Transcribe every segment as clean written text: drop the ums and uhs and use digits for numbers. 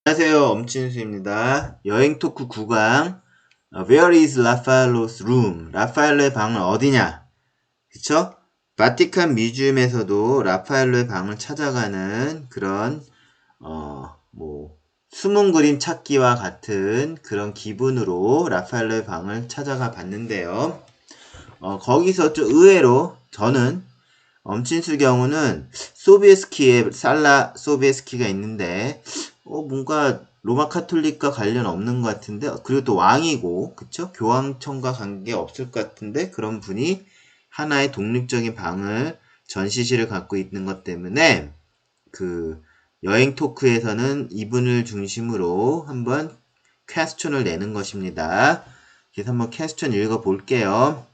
안녕하세요. 엄진수입니다. 여행 토크 9강 Where is Raffaello's room? 라파엘로의 방은 어디냐? 그쵸? 바티칸 뮤지엄에서도 라파엘로의 방을 찾아가는 그런 숨은 그림 찾기와 같은 그런 기분으로 라파엘로의 방을 찾아가 봤는데요. 거기서 좀 의외로 저는 엄친수 경우는 소비에스키의 살라 소비에스키가 있는데 뭔가 로마 카톨릭과 관련 없는 것 같은데 그리고 또 왕이고 그쵸? 교황청과 관계 없을 것 같은데 그런 분이 하나의 독립적인 방을 전시실을 갖고 있는 것 때문에 그 여행 토크에서는 이분을 중심으로 한번 퀘스천을 내는 것입니다. 그래서 한번 퀘스천 읽어볼게요.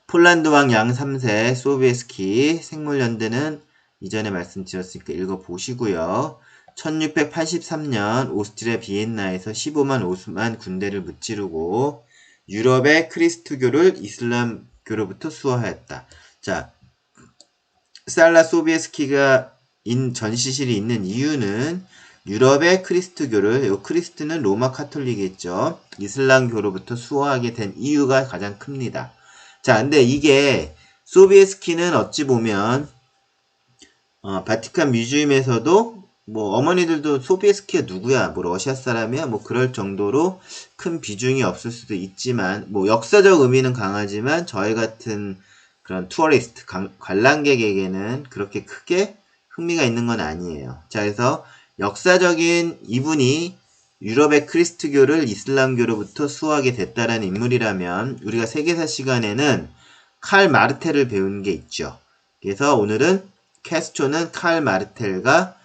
폴란드 왕 양 3세 소비에스키 생물연대는 이전에 말씀드렸으니까 읽어보시고요. 1683년 오스트리아 비엔나에서 15만 오스만 군대를 무찌르고 유럽의 크리스트교를 이슬람교로부터 수호하였다. 자, 살라 소비에스키가 전시실이 있는 이유는 유럽의 크리스트교를, 요 크리스트는 로마 카톨릭이겠죠. 이슬람교로부터 수호하게 된 이유가 가장 큽니다. 자, 근데 이게 소비에스키는 어찌 보면 바티칸 뮤지엄에서도 뭐 어머니들도 소비에스키가 누구야, 뭐 러시아 사람이야, 뭐 그럴 정도로 큰 비중이 없을 수도 있지만 뭐 역사적 의미는 강하지만 저희 같은 그런 투어리스트 관람객에게는 그렇게 크게 흥미가 있는 건 아니에요. 자, 그래서 역사적인 이분이 유럽의 크리스트교를 이슬람교로부터 수호하게 됐다라는 인물이라면 우리가 세계사 시간에는 칼 마르텔을 배운 게 있죠. 그래서 오늘은 퀘스천은 칼 마르텔과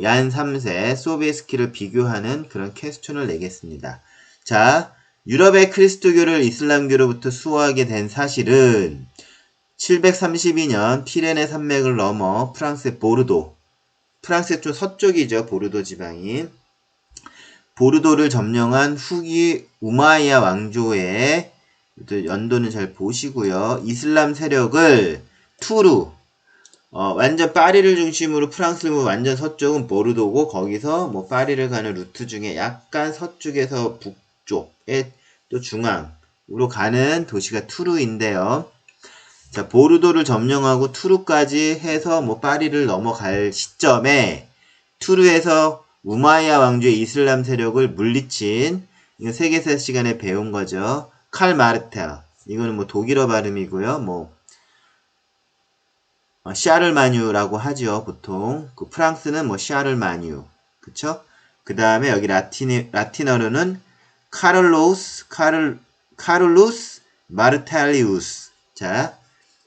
얀 3세 소비에스키를 비교하는 그런 퀘스천을 내겠습니다. 자, 유럽의 크리스트교를 이슬람교로부터 수호하게 된 사실은 732년 피레네 산맥을 넘어 프랑스의 보르도, 프랑스의 좀 서쪽이죠. 보르도 지방이. 보르도를 점령한 후기 우마이야 왕조의 연도는 잘 보시고요. 이슬람 세력을 투르, 완전 파리를 중심으로 프랑스를 완전 서쪽은 보르도고 거기서 뭐 파리를 가는 루트 중에 약간 서쪽에서 북쪽에 또 중앙으로 가는 도시가 투르인데요. 자, 보르도를 점령하고 투르까지 해서 뭐 파리를 넘어갈 시점에 투르에서 우마이야 왕조의 이슬람 세력을 물리친 이거 세계사 시간에 배운 거죠. 칼 마르텔. 이거는 뭐 독일어 발음이고요. 뭐 샤를마뉴라고 하죠. 보통 그 프랑스는 뭐 샤를마뉴. 그쵸? 그 다음에 여기 라틴어로는 카를루스 마르텔리우스. 자,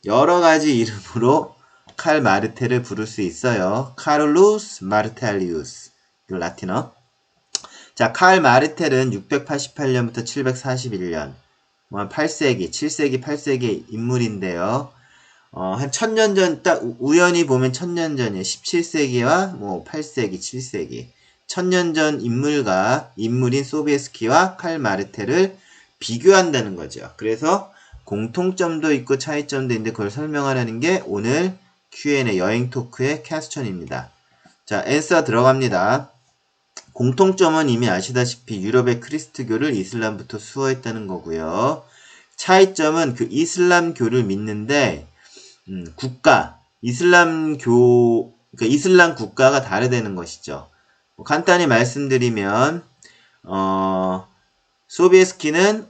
여러 가지 이름으로 칼 마르텔을 부를 수 있어요. 카를루스 마르텔리우스. 그 라틴어. 자, 칼 마르텔은 688년부터 741년, 뭐 한 8세기, 7세기, 8세기 인물인데요. 한 1000년 전, 딱 우연히 보면 1000년 전이에요. 17세기와 뭐 8세기, 7세기. 1000년 전 인물인 소비에스키와 칼 마르텔을 비교한다는 거죠. 그래서 공통점도 있고 차이점도 있는데 그걸 설명하려는 게 오늘 Q&A 여행 토크의 퀘스천입니다. 자, 앤서 들어갑니다. 공통점은 이미 아시다시피 유럽의 크리스트교를 이슬람부터 수호했다는 거고요. 차이점은 그 이슬람교를 믿는데 이슬람 국가가 다르다는 것이죠. 간단히 말씀드리면 소비에스키는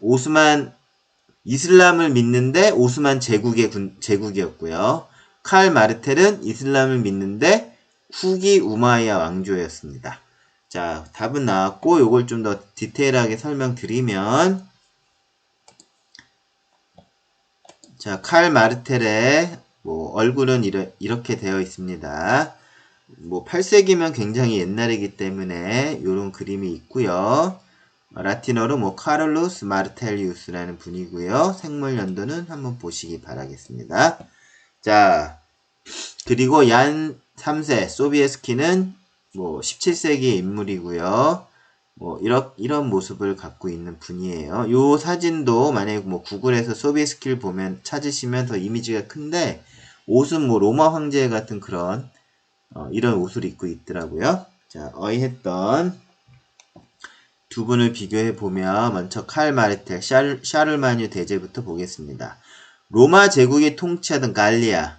이슬람을 믿는데 오스만 제국이었고요. 칼 마르텔은 이슬람을 믿는데 후기 우마이야 왕조였습니다. 자, 답은 나왔고 요걸 좀 더 디테일하게 설명드리면 자, 칼 마르텔의 뭐 얼굴은 이렇게 되어 있습니다. 뭐 8세기면 굉장히 옛날이기 때문에 요런 그림이 있고요. 라틴어로 뭐 카를루스 마르텔리우스라는 분이고요. 생물 연도는 한번 보시기 바라겠습니다. 자, 그리고 얀 3세 소비에스키는 뭐 17세기의 인물이고요. 뭐 이런 모습을 갖고 있는 분이에요. 요 사진도 만약에 뭐 구글에서 소비에스키를 보면 찾으시면 더 이미지가 큰데 옷은 뭐 로마 황제 같은 그런 이런 옷을 입고 있더라고요. 자, 어이했던 두 분을 비교해 보면 먼저 칼 마르텔, 샤를마뉴 대제부터 보겠습니다. 로마 제국이 통치하던 갈리아.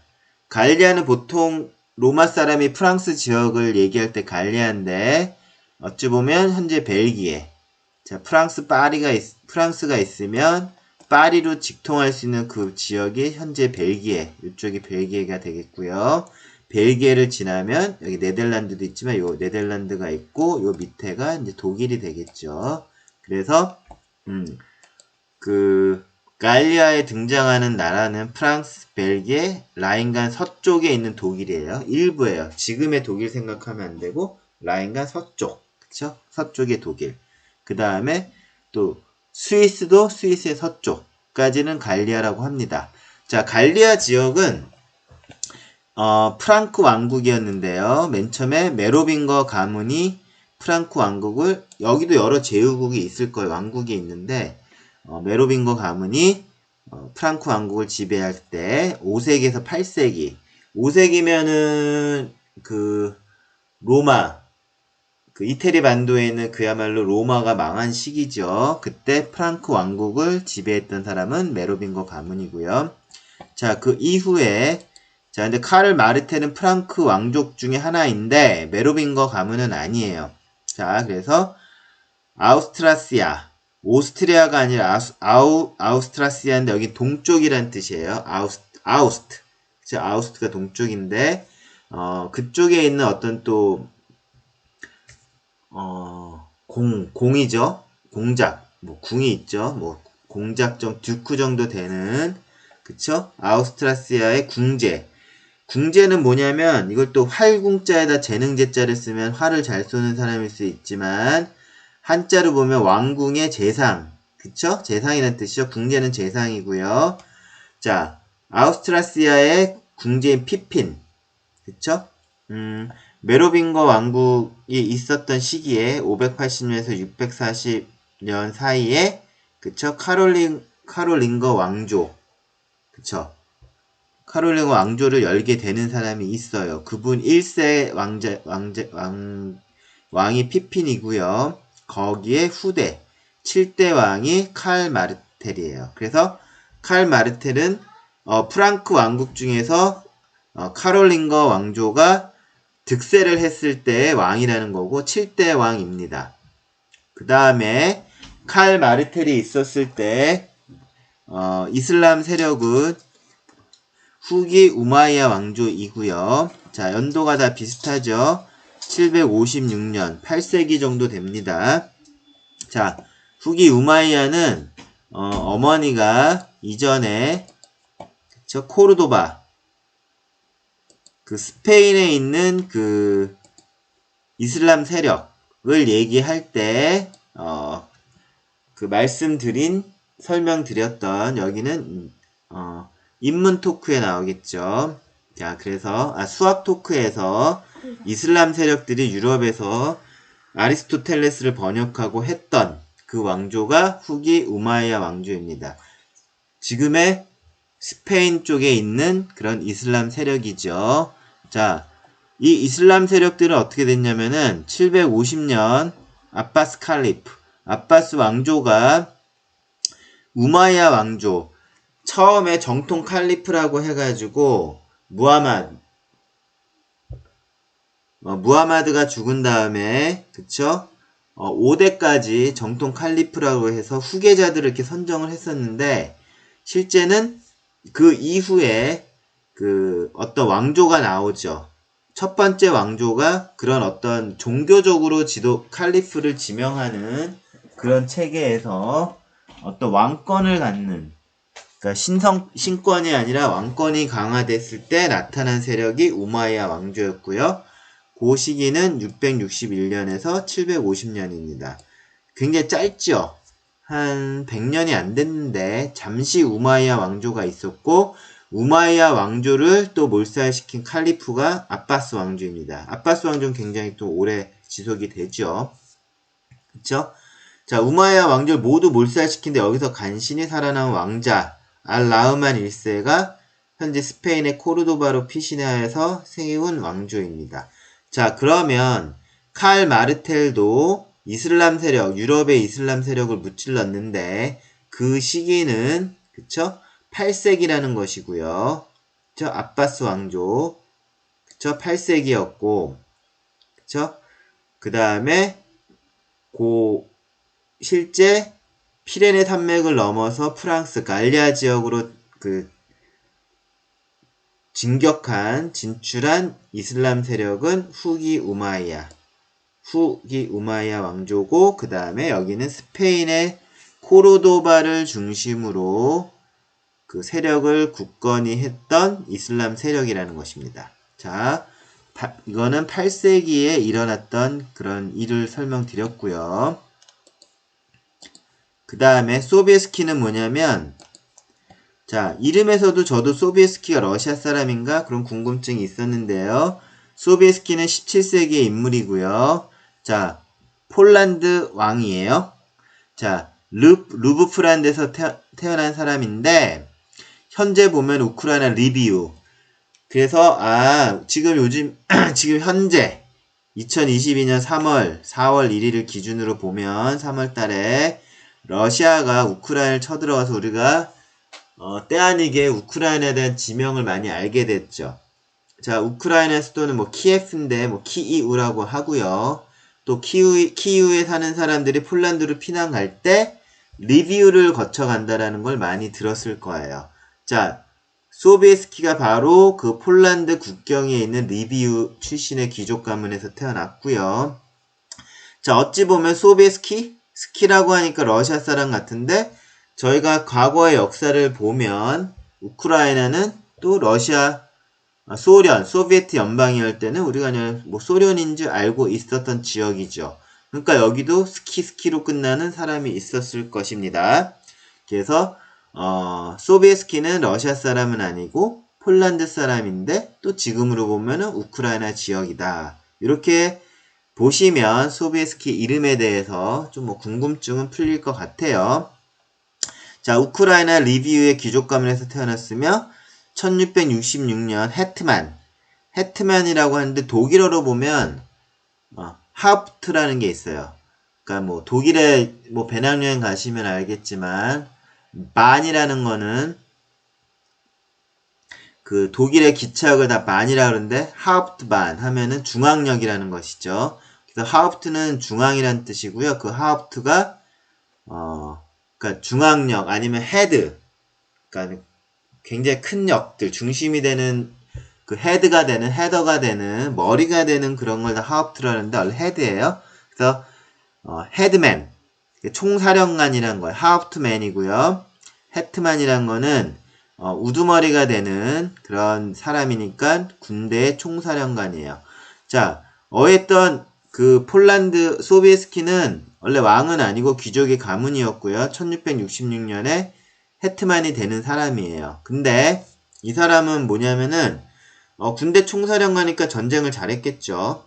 갈리아는 보통 로마 사람이 프랑스 지역을 얘기할 때 갈리아인데 어찌 보면 현재 벨기에. 자, 프랑스가 있으면 파리로 직통할 수 있는 그 지역이 현재 벨기에. 이쪽이 벨기에가 되겠고요. 벨기에를 지나면 여기 네덜란드도 있지만 요 네덜란드가 있고 요 밑에가 이제 독일이 되겠죠. 그래서 그 갈리아에 등장하는 나라는 프랑스, 벨기에, 라인강 서쪽에 있는 독일이에요. 일부예요. 지금의 독일 생각하면 안 되고 라인강 서쪽, 그쵸? 서쪽의 독일. 그 다음에 또 스위스도 스위스의 서쪽까지는 갈리아라고 합니다. 자, 갈리아 지역은 프랑크 왕국이었는데요. 맨 처음에 메로빙거 가문이 프랑크 왕국을, 여기도 여러 제후국이 있을 거예요. 왕국이 있는데 메로빙거 가문이 프랑크 왕국을 지배할 때 5세기에서 8세기. 5세기면은 그 로마, 그 이태리 반도에 있는 그야말로 로마가 망한 시기죠. 그때 프랑크 왕국을 지배했던 사람은 메로빙거 가문이고요. 자, 그 이후에 자, 근데 카를 마르테는 프랑크 왕족 중에 하나인데 메로빙거 가문은 아니에요. 자, 그래서 아우스트라시아, 오스트리아가 아니라 아우스트라시아인데 여기 동쪽이란 뜻이에요. 아우스트. 그쵸? 아우스트가 동쪽인데 그쪽에 있는 어떤 또 공이죠. 공작, 뭐 궁이 있죠. 뭐 공작정 듀크 정도 되는, 그쵸? 아우스트라시아의 궁제. 궁제는 뭐냐면 이걸 또 활궁자에다 재능제자를 쓰면 활을 잘 쏘는 사람일 수 있지만 한자로 보면 왕궁의 재상, 그쵸? 재상이라는 뜻이죠. 궁제는 재상이고요. 자, 아우스트라시아의 궁제인 피핀, 그쵸? 메로빙거 왕국이 있었던 시기에 580년에서 640년 사이에, 그쵸? 카롤링거 왕조, 그쵸? 카롤링거 왕조를 열게 되는 사람이 있어요. 그분 1세 왕이 피핀이고요. 거기에 후대 7대 왕이 칼 마르텔이에요. 그래서 칼 마르텔은 프랑크 왕국 중에서 카롤링거 왕조가 득세를 했을 때의 왕이라는 거고 7대 왕입니다. 그 다음에 칼 마르텔이 있었을 때 이슬람 세력은 후기 우마이야 왕조이고요. 자, 연도가 다 비슷하죠. 756년, 8세기 정도 됩니다. 자, 후기 우마이야는 어머니가 이전에 그쵸? 코르도바, 그 스페인에 있는 그 이슬람 세력을 얘기할 때 그 설명드렸던 여기는 인문 토크에 나오겠죠. 자, 그래서 수학 토크에서 이슬람 세력들이 유럽에서 아리스토텔레스를 번역하고 했던 그 왕조가 후기 우마이야 왕조입니다. 지금의 스페인 쪽에 있는 그런 이슬람 세력이죠. 자, 이 이슬람 세력들은 어떻게 됐냐면은 750년 아바스 칼리프, 아바스 왕조가 우마이야 왕조, 처음에 정통 칼리프라고 해가지고 무하마드가 죽은 다음에, 그쵸? 5대까지 정통 칼리프라고 해서 후계자들을 이렇게 선정을 했었는데 실제는 그 이후에 그 어떤 왕조가 나오죠. 첫 번째 왕조가 그런 어떤 종교적으로 칼리프를 지명하는 그런 체계에서 어떤 왕권을 갖는, 그러니까 신권이 아니라 왕권이 강화됐을 때 나타난 세력이 우마이야 왕조였고요. 그 시기는 661년에서 750년입니다. 굉장히 짧죠? 한 100년이 안 됐는데 잠시 우마이야 왕조가 있었고 우마이야 왕조를 또 몰살시킨 칼리프가 아바스 왕조입니다. 아바스 왕조는 굉장히 또 오래 지속이 되죠. 그쵸? 자, 우마이야 왕조를 모두 몰살시킨데 여기서 간신히 살아남은 왕자 알라흐만 1세가 현재 스페인의 코르도바로 피신하여서 세운 왕조입니다. 자, 그러면 칼 마르텔도 이슬람 세력, 유럽의 이슬람 세력을 무찔렀는데 그 시기는 그쵸? 8세기라는 것이고요. 그쵸? 아바스 왕조 그쵸? 8세기였고 그쵸? 그 다음에 실제 피레네 산맥을 넘어서 프랑스 갈리아 지역으로 진출한 이슬람 세력은 후기 우마이야 왕조고 그 다음에 여기는 스페인의 코르도바를 중심으로 그 세력을 굳건히 했던 이슬람 세력이라는 것입니다. 자, 이거는 8세기에 일어났던 그런 일을 설명드렸고요. 그 다음에 소비에스키는 뭐냐면 자, 이름에서도 저도 소비에스키가 러시아 사람인가? 그런 궁금증이 있었는데요. 소비에스키는 17세기의 인물이고요. 자, 폴란드 왕이에요. 자, 루브프란드에서 태어난 사람인데 현재 보면 우크라이나 리비우. 그래서 지금 현재 2022년 4월 1일을 기준으로 보면 3월 달에 러시아가 우크라이나를 쳐들어와서 우리가 때 아니게 우크라이나에 대한 지명을 많이 알게 됐죠. 자, 우크라이나 수도는 뭐 키예프인데 뭐 키이우라고 하고요. 또 키이우에 사는 사람들이 폴란드로 피난 갈 때 리비우를 거쳐 간다라는 걸 많이 들었을 거예요. 자, 소비에스키가 바로 그 폴란드 국경에 있는 리비우 출신의 귀족 가문에서 태어났고요. 자, 어찌 보면 스키라고 하니까 러시아 사람 같은데 저희가 과거의 역사를 보면 우크라이나는 또 소비에트 연방이었을 때는 우리가 그냥 뭐 소련인 줄 알고 있었던 지역이죠. 그러니까 여기도 스키로 끝나는 사람이 있었을 것입니다. 그래서 소비에스키는 러시아 사람은 아니고 폴란드 사람인데 또 지금으로 보면은 우크라이나 지역이다. 이렇게 보시면 소비에스키 이름에 대해서 좀 뭐 궁금증은 풀릴 것 같아요. 자, 우크라이나 리비우의 귀족 가문에서 태어났으며 1666년 헤트만이라고 하는데 독일어로 보면 하프트라는 게 있어요. 그러니까 뭐 독일에 뭐 배낭여행 가시면 알겠지만 반이라는 거는 그 독일의 기차역을 다 반이라 그러는데 하프트반 하면은 중앙역이라는 것이죠. 그래서 하프트는 중앙이라는 뜻이고요. 그 하프트가 그러니까 중앙역 아니면 헤드, 그러니까 굉장히 큰 역들, 중심이 되는 그 헤드가 되는 머리가 되는 그런 걸 다 하프트라는데 원래 헤드예요. 그래서 헤드맨, 총사령관이란 거예요. 하프트맨이고요. 헤트만이란 거는 우두머리가 되는 그런 사람이니까 군대의 총사령관이에요. 자, 어했던 그 폴란드 소비에스키는 원래 왕은 아니고 귀족의 가문이었고요. 1666년에 헤트만이 되는 사람이에요. 근데 이 사람은 뭐냐면은 군대 총사령관이니까 전쟁을 잘했겠죠.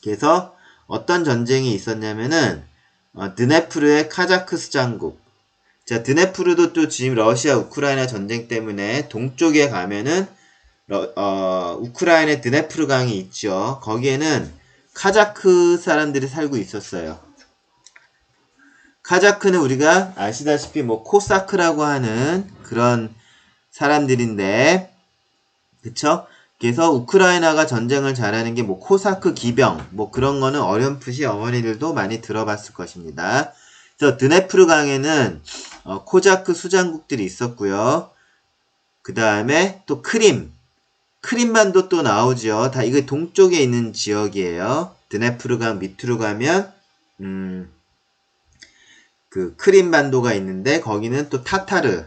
그래서 어떤 전쟁이 있었냐면은 드네프르의 카자크 수장국. 자, 드네프르도 또 지금 러시아 우크라이나 전쟁 때문에 동쪽에 가면은 우크라이나의 드네프르 강이 있죠. 거기에는 카자크 사람들이 살고 있었어요. 카자크는 우리가 아시다시피 뭐 코사크라고 하는 그런 사람들인데, 그쵸? 그래서 우크라이나가 전쟁을 잘하는 게 뭐 코사크 기병, 뭐 그런 거는 어렴풋이 어머니들도 많이 들어봤을 것입니다. 그래서 드네프르 강에는 코자크 수장국들이 있었고요. 그 다음에 또 크림반도 또 나오죠. 다 이거 동쪽에 있는 지역이에요. 드네프르 강 밑으로 가면 그 크림반도가 있는데 거기는 또 타타르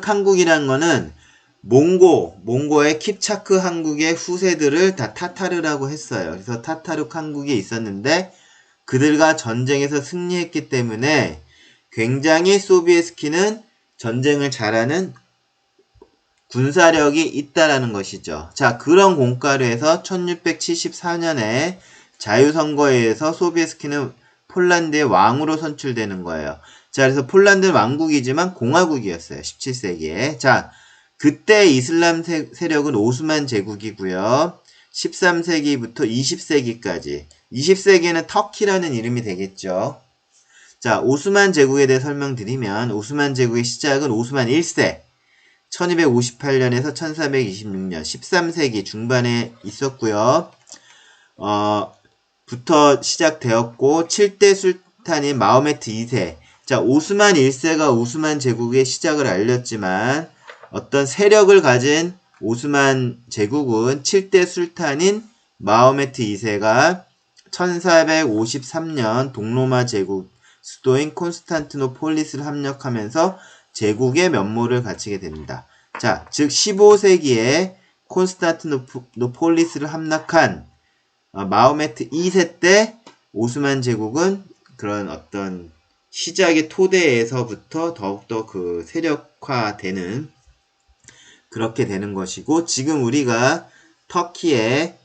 칸국이라는 거는 몽고의 킵차크 한국의 후세들을 다 타타르라고 했어요. 그래서 타타르 한국에 있었는데 그들과 전쟁에서 승리했기 때문에 굉장히 소비에스키는 전쟁을 잘하는 군사력이 있다라는 것이죠. 자, 그런 공과로에서 1674년에 자유선거에 의해서 소비에스키는 폴란드의 왕으로 선출되는 거예요. 자, 그래서 폴란드는 왕국이지만 공화국이었어요. 17세기에. 자, 그때 이슬람 세력은 오스만 제국이고요. 13세기부터 20세기까지. 20세기에는 터키라는 이름이 되겠죠. 자, 오스만 제국에 대해 설명드리면 오스만 제국의 시작은 오스만 1세 1258년에서 1426년 13세기 중반에 있었고요. 부터 시작되었고 7대 술탄인 마호메트 2세. 자, 오스만 1세가 오스만 제국의 시작을 알렸지만 어떤 세력을 가진 오스만 제국은 7대 술탄인 마호메트 2세가 1453년 동로마 제국 수도인 콘스탄티노폴리스를 함락하면서 제국의 면모를 갖추게 됩니다. 자, 즉 15세기에 콘스탄티노폴리스를 함락한 마호메트 2세 때 오스만 제국은 그런 어떤 시작의 토대에서부터 더욱더 그 세력화되는 그렇게 되는 것이고, 지금 우리가 터키에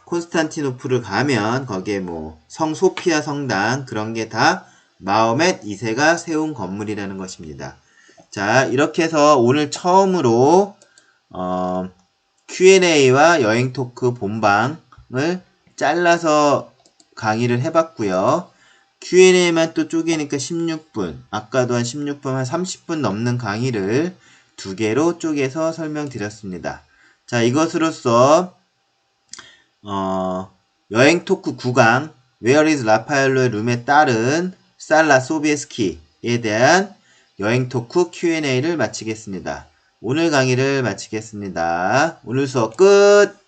콘스탄티노플을 가면 거기에 뭐 성소피아 성당 그런 게 다 마호메트 2세가 세운 건물이라는 것입니다. 자, 이렇게 해서 오늘 처음으로 Q&A와 여행 토크 본방을 잘라서 강의를 해봤고요. Q&A만 또 쪼개니까 16분, 아까도 한 16분, 한 30분 넘는 강의를 2개로 쪼개서 설명드렸습니다. 자, 이것으로써 여행 토크 9강 Where is 라파엘로의 룸에 따른 살라 소비에스키에 대한 여행 토크 Q&A를 마치겠습니다. 오늘 강의를 마치겠습니다. 오늘 수업 끝!